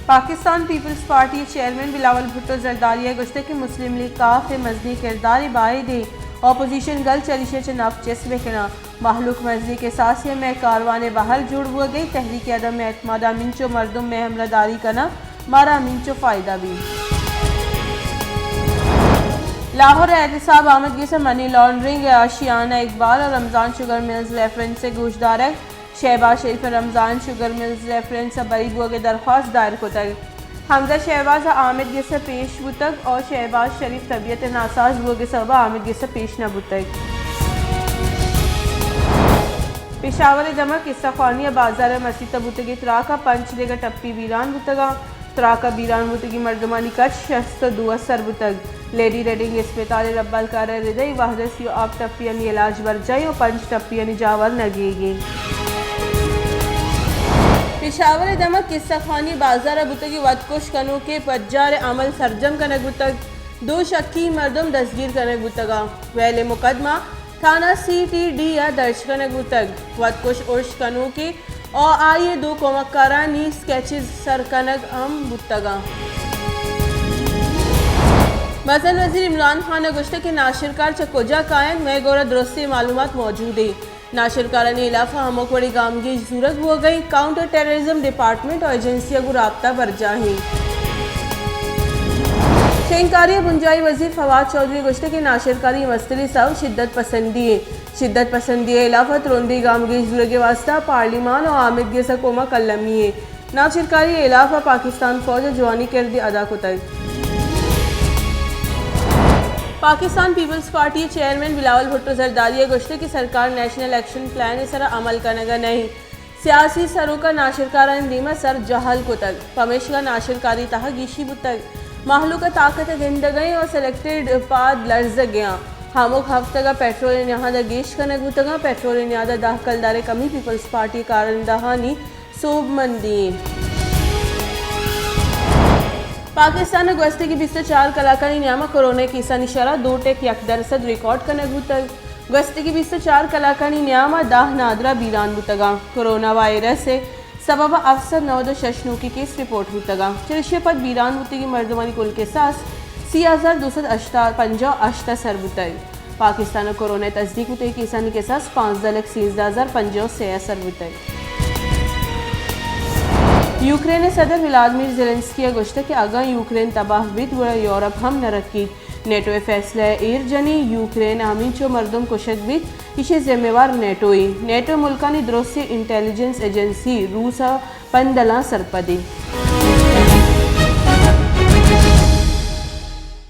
Pakistan peoples party chairman Bilawal Bhutto जरदारिया गुश्ते कि मुस्लिम लीग काफ मजनी किरदार बायदे अपोजिशन गल चलिशे चनाफ जस्बे कना महलूक मजनी के सासिया में कारवान बहल जुड़ हुआ गई तहरीक अदम में एतमादा मिंचो मरदुम में हमलादारी कना मारा मिंचो फ़ायदा भी। लाहौर एहतसाब आमदगी से मनी लॉन्ड्रिंग आशियाना इकबाल और रमज़ान शुगर मिल्स रेफरेंस से गोशदार है शहबाज शरीफ रमज़ान शुगर मिल्स रेफरेंस से बरी बुआ के दरख्वास्त दायर को तक हमजा शहबाज आमदगी से पेश बुतक और शहबाज शरीफ तबीयत नासाज बुआ के सबा आमदगी से पेश न बुतक। पेशावर दमक किस्सा खानिया बाजार मसीद तबुतगी त्राका पंच देगा टप्पी वीरान बुतगा त्राका बीरान बुतगी मर्दमानी कच शस्त दुआ सर बुतग लेडी रेडिंग अस्पताल रब्बल कार हृदय वहदस यो आप टप्पियन इलाज वर्जाई और पंच टप्पियन जावर नगेगी। पेशावर दमक किस्सा खानी बाजार बुतगी वदकुश कनू के पज्जार अमल सरजम कनक बुतग दो शक्की मर्दम दस्तगीर कनक बुतगा वैले मुकदमा थाना CTD या दर्ज कनक बुतग वदकुश उर्श कनू के और आइए दो कोमकारानी स्केचेस सर कनक अम बुतगा। मसलन वज़ीर इमरान खान ने गुश्ते के नाशिरकार चकोजा कायन में गौरा दुरुस्ती मालूमात मौजूद है नाशिरकारा ने इलाफा हमोकवड़ी गामगी जरूरत हो गई काउंटर टेररिज्म डिपार्टमेंट और एजेंसियों को राब्ता बरजा है। शेंकारिया बुंजाई वजीर फवाद चौधरी गुश्ते के नाशिरकारी मस्तरी सब शिद्दत पसंदी इलाफा तुरंदी गामगी जरूरत के वास्ता पार्लिमान और आमिदगी से कोमा कलमी है नाशिरकारी इलाफा पाकिस्तान फौज जवानी करदी अदा को तक। Pakistan peoples party chairman Bilawal Bhutto जरदारिया गुश्ते की सरकार नेशनल एक्शन प्लान सर अमल करनेगा नहीं सियासी सरों का नाशिरकारा दीमा सर जहल को तक पमेश का नाशिरकारी तह गीशी बुतक महलू का ताकत गिंद गई और सेलेक्टेड पाद लर्ज गया हामुक हफ्ते का पेट्रोल यहाँ गेश कनक बुतगा पेट्रोल यादा दाह कलदारे कमी पीपल्स पार्टी कारण दहानी सोबमंदी। पाकिस्तान गस्ती की 24 कलाकारी न्यामा कोरोना की निशारा 2% रिकॉर्ड करने बुतग गस्ती की 24 कलाकारी न्यामा दाह नादरा बीरान बुतगा कोरोना वायरस से सबब अफसर नवद शशनू की केस रिपोर्ट बुतगा चिरशे पद बीरान बुतगी मर्दमानी कुल के सास 30,250 सर बुतग पाकिस्तान कोरोना तस्दीक बुतगी किसानी के सास 5,13,550 सर बुतग। यूक्रेन सदर व्लादिमीर ज़ेलेंस्की गुश्ते के अगा यूक्रेन तबाह बिद व यूरोप हम नरक्की नेटो फैसला एर जनी यूक्रेन हमीचो मर्दम कुशद बिद इसे जिम्मेवार नेटो मुल्कानी दुरुस्ती इंटेलिजेंस एजेंसी रूसा पंदला सरपदी।